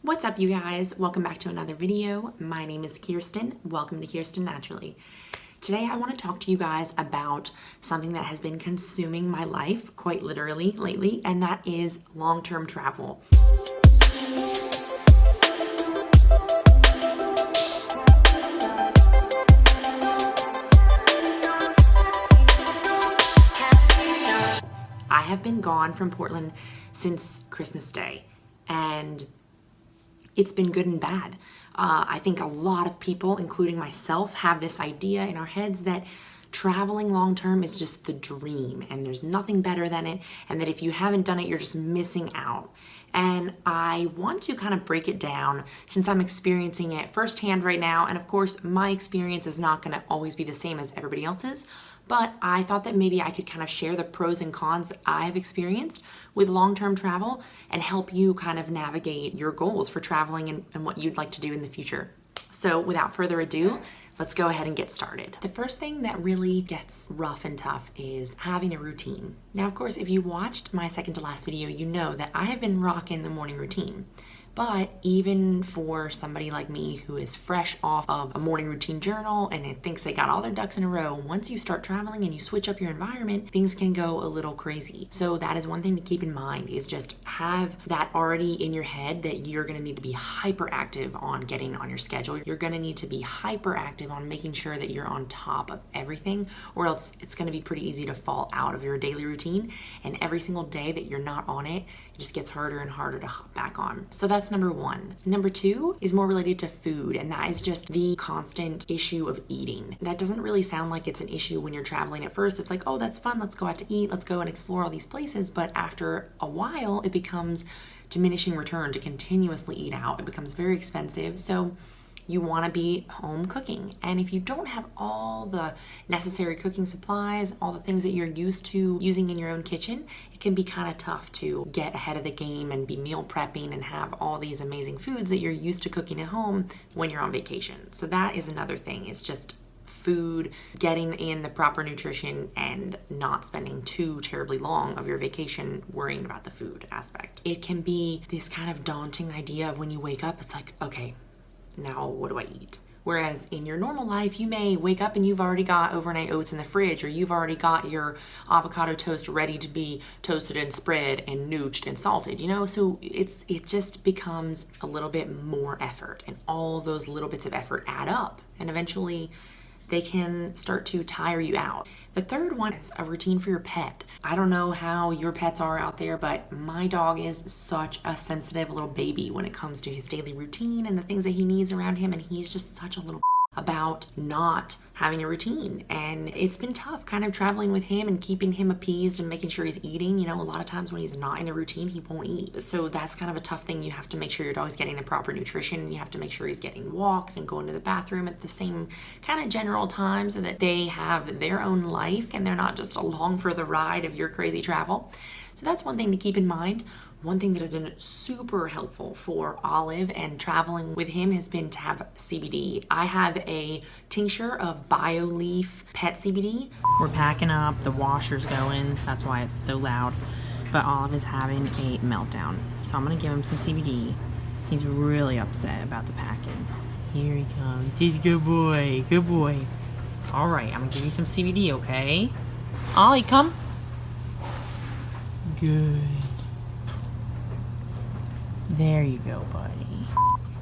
What's up, you guys? Welcome back to another video. My name is Kirsten. Welcome to Kirsten Naturally. Today I want to talk to you guys about something that has been consuming my life quite literally lately, and that is long-term travel. I have been gone from Portland since Christmas Day, and it's been good and bad. I think a lot of people, including myself, have this idea in our heads that traveling long term is just the dream and there's nothing better than it, and that if you haven't done it, you're just missing out. And I want to kind of break it down since I'm experiencing it firsthand right now. And of course, my experience is not going to always be the same as everybody else's. But I thought that maybe I could kind of share the pros and cons that I've experienced with long-term travel and help you kind of navigate your goals for traveling and what you'd like to do in the future. So without further ado, let's go ahead and get started. The first thing that really gets rough and tough is having a routine. Now, of course, if you watched my second to last video, you know that I have been rocking the morning routine. But even for somebody like me who is fresh off of a morning routine journal and it thinks they got all their ducks in a row, once you start traveling and you switch up your environment, things can go a little crazy. So that is one thing to keep in mind, is just have that already in your head that you're gonna need to be hyperactive on getting on your schedule. You're gonna need to be hyperactive on making sure that you're on top of everything, or else it's gonna be pretty easy to fall out of your daily routine. And every single day that you're not on it, it just gets harder and harder to hop back on. So that's number one. Number two is more related to food, and that is just the constant issue of eating. That doesn't really sound like it's an issue when you're traveling at first. It's like, oh, that's fun, let's go out to eat, let's go and explore all these places. But after a while, it becomes diminishing return to continuously eat out. It becomes very expensive. So you want to be home cooking. And if you don't have all the necessary cooking supplies, all the things that you're used to using in your own kitchen, it can be kind of tough to get ahead of the game and be meal prepping and have all these amazing foods that you're used to cooking at home when you're on vacation. So that is another thing, is just food, getting in the proper nutrition, and not spending too terribly long of your vacation worrying about the food aspect. It can be this kind of daunting idea of when you wake up, it's like, okay, now what do I eat? Whereas in your normal life, you may wake up and you've already got overnight oats in the fridge, or you've already got your avocado toast ready to be toasted and spread and nooched and salted, you know? So it just becomes a little bit more effort, and all those little bits of effort add up, and eventually they can start to tire you out. The third one is a routine for your pet. I don't know how your pets are out there, but my dog is such a sensitive little baby when it comes to his daily routine and the things that he needs around him, and he's just such a little about not having a routine. And it's been tough kind of traveling with him and keeping him appeased and making sure he's eating. You know, a lot of times when he's not in a routine, he won't eat. So that's kind of a tough thing. You have to make sure your dog's getting the proper nutrition, and you have to make sure he's getting walks and going to the bathroom at the same kind of general time, so that they have their own life and they're not just along for the ride of your crazy travel. So that's one thing to keep in mind. One thing that has been super helpful for Olive and traveling with him has been to have CBD. I have a tincture of BioLeaf pet CBD. We're packing up, the washer's going, that's why it's so loud. But Olive is having a meltdown. So I'm gonna give him some CBD. He's really upset about the packing. Here he comes, he's a good boy, good boy. All right, I'm gonna give you some CBD, okay? Ollie, come. Good. There you go, buddy.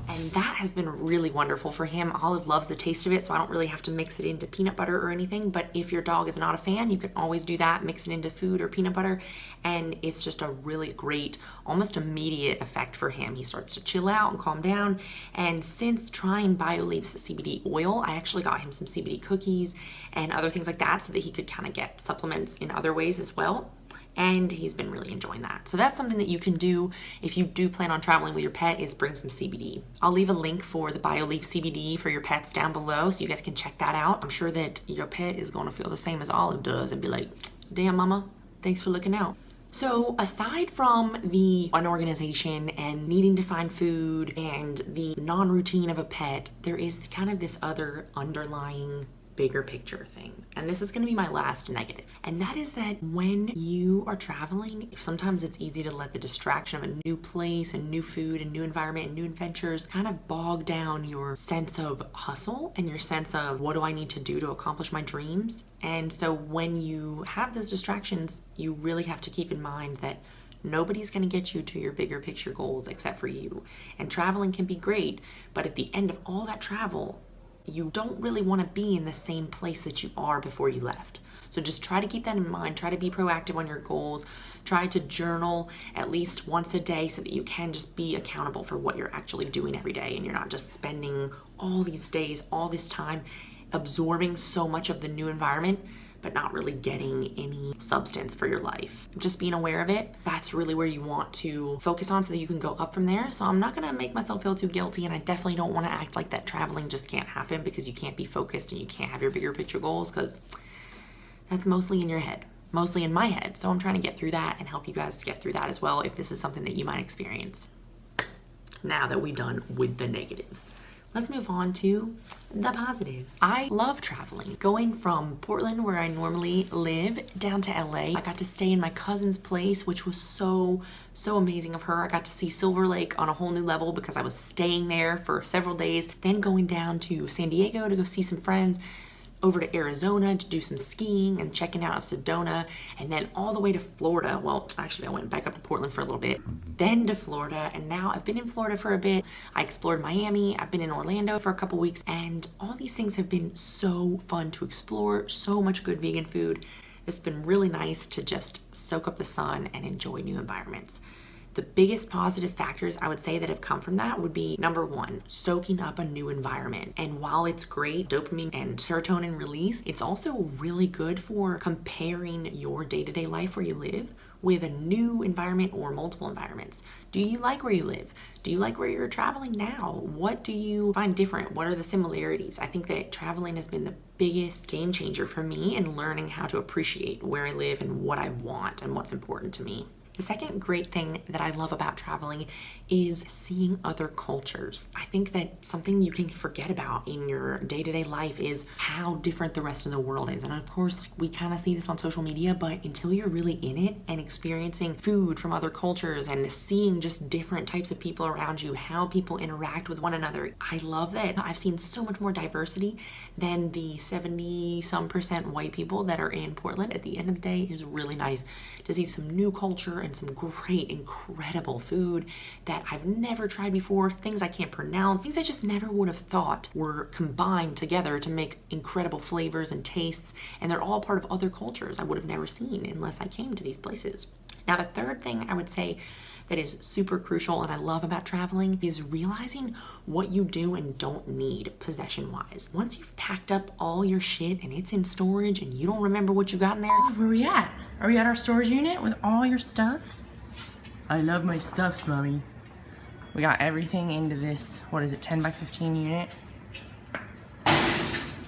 And that has been really wonderful for him. Olive loves the taste of it, so I don't really have to mix it into peanut butter or anything. But if your dog is not a fan, you can always do that, mix it into food or peanut butter, and it's just a really great, almost immediate effect for him. He starts to chill out and calm down. And since trying BioLeaf's CBD oil, I actually got him some CBD cookies and other things like that, so that he could kind of get supplements in other ways as well. And he's been really enjoying that. So that's something that you can do if you do plan on traveling with your pet, is bring some CBD. I'll leave a link for the BioLeaf CBD for your pets down below, so you guys can check that out. I'm sure that your pet is going to feel the same as Olive does and be like, damn mama, thanks for looking out. So aside from the unorganization and needing to find food and the non-routine of a pet, there is kind of this other underlying bigger picture thing. And this is going to be my last negative. And that is that when you are traveling, sometimes it's easy to let the distraction of a new place and new food and new environment and new adventures kind of bog down your sense of hustle and your sense of what do I need to do to accomplish my dreams. And so when you have those distractions, you really have to keep in mind that nobody's going to get you to your bigger picture goals except for you. And traveling can be great, but at the end of all that travel, you don't really want to be in the same place that you are before you left. So just try to keep that in mind. Try to be proactive on your goals. Try to journal at least once a day so that you can just be accountable for what you're actually doing every day, and you're not just spending all these days, all this time absorbing so much of the new environment but not really getting any substance for your life. Just being aware of it, that's really where you want to focus on so that you can go up from there. So I'm not gonna make myself feel too guilty, and I definitely don't wanna act like that traveling just can't happen because you can't be focused and you can't have your bigger picture goals, because that's mostly in your head, mostly in my head. So I'm trying to get through that and help you guys get through that as well if this is something that you might experience. Now that we're done with the negatives, let's move on to the positives. I love traveling. Going from Portland, where I normally live, down to LA. I got to stay in my cousin's place, which was so amazing of her. I got to see Silver Lake on a whole new level because I was staying there for several days. Then going down to San Diego to go see some friends, over to Arizona to do some skiing and checking out of Sedona, and then all the way to Florida. Well, actually I went back up to Portland for a little bit, then to Florida, and now I've been in Florida for a bit. I explored Miami, I've been in Orlando for a couple weeks, and all these things have been so fun to explore, so much good vegan food. It's been really nice to just soak up the sun and enjoy new environments. The biggest positive factors I would say that have come from that would be, number one, soaking up a new environment. And while it's great dopamine and serotonin release, it's also really good for comparing your day-to-day life where you live with a new environment or multiple environments. Do you like where you live? Do you like where you're traveling now? What do you find different? What are the similarities? I think that traveling has been the biggest game changer for me in learning how to appreciate where I live and what I want and what's important to me. The second great thing that I love about traveling is seeing other cultures. I think that something you can forget about in your day-to-day life is how different the rest of the world is. And of course, like, we kind of see this on social media, but until you're really in it and experiencing food from other cultures and seeing just different types of people around you, how people interact with one another, I love that I've seen so much more diversity than the 70-some% white people that are in Portland. At the end of the day, is really nice to see some new culture and some great, incredible food that I've never tried before, things I can't pronounce, things I just never would have thought were combined together to make incredible flavors and tastes, and they're all part of other cultures I would have never seen unless I came to these places. Now, the third thing I would say that is super crucial and I love about traveling is realizing what you do and don't need possession-wise. Once you've packed up all your shit and it's in storage and you don't remember what you got in there. Where are we at? Are we at our storage unit with all your stuffs? I love my stuffs, Mommy. We got everything into this, what is it, 10 by 15 unit?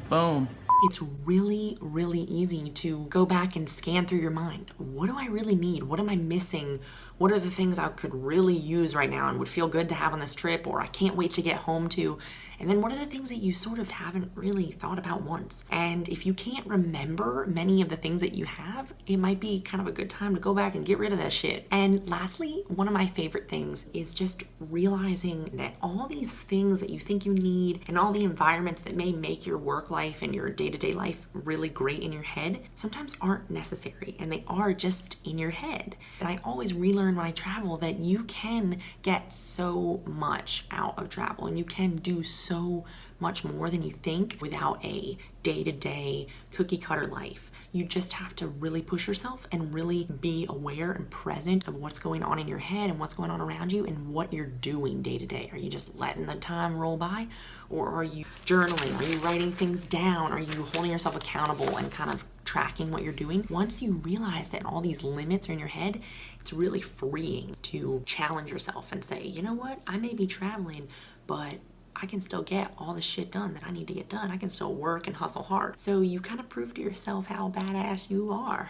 Boom. It's really, really easy to go back and scan through your mind. What do I really need? What am I missing? What are the things I could really use right now and would feel good to have on this trip, or I can't wait to get home to? And then what are the things that you sort of haven't really thought about once? And if you can't remember many of the things that you have, it might be kind of a good time to go back and get rid of that shit. And lastly, one of my favorite things is just realizing that all these things that you think you need and all the environments that may make your work life and your day-to-day life really great in your head sometimes aren't necessary, and they are just in your head. And I always relearn when I travel that you can get so much out of travel and you can do so much more than you think without a day-to-day cookie cutter life. You just have to really push yourself and really be aware and present of what's going on in your head and what's going on around you and what you're doing day to day. Are you just letting the time roll by, or are you journaling? Are you writing things down? Are you holding yourself accountable and kind of tracking what you're doing? Once you realize that all these limits are in your head, it's really freeing to challenge yourself and say, you know what, I may be traveling, but I can still get all the shit done that I need to get done. I can still work and hustle hard. So you kind of prove to yourself how badass you are.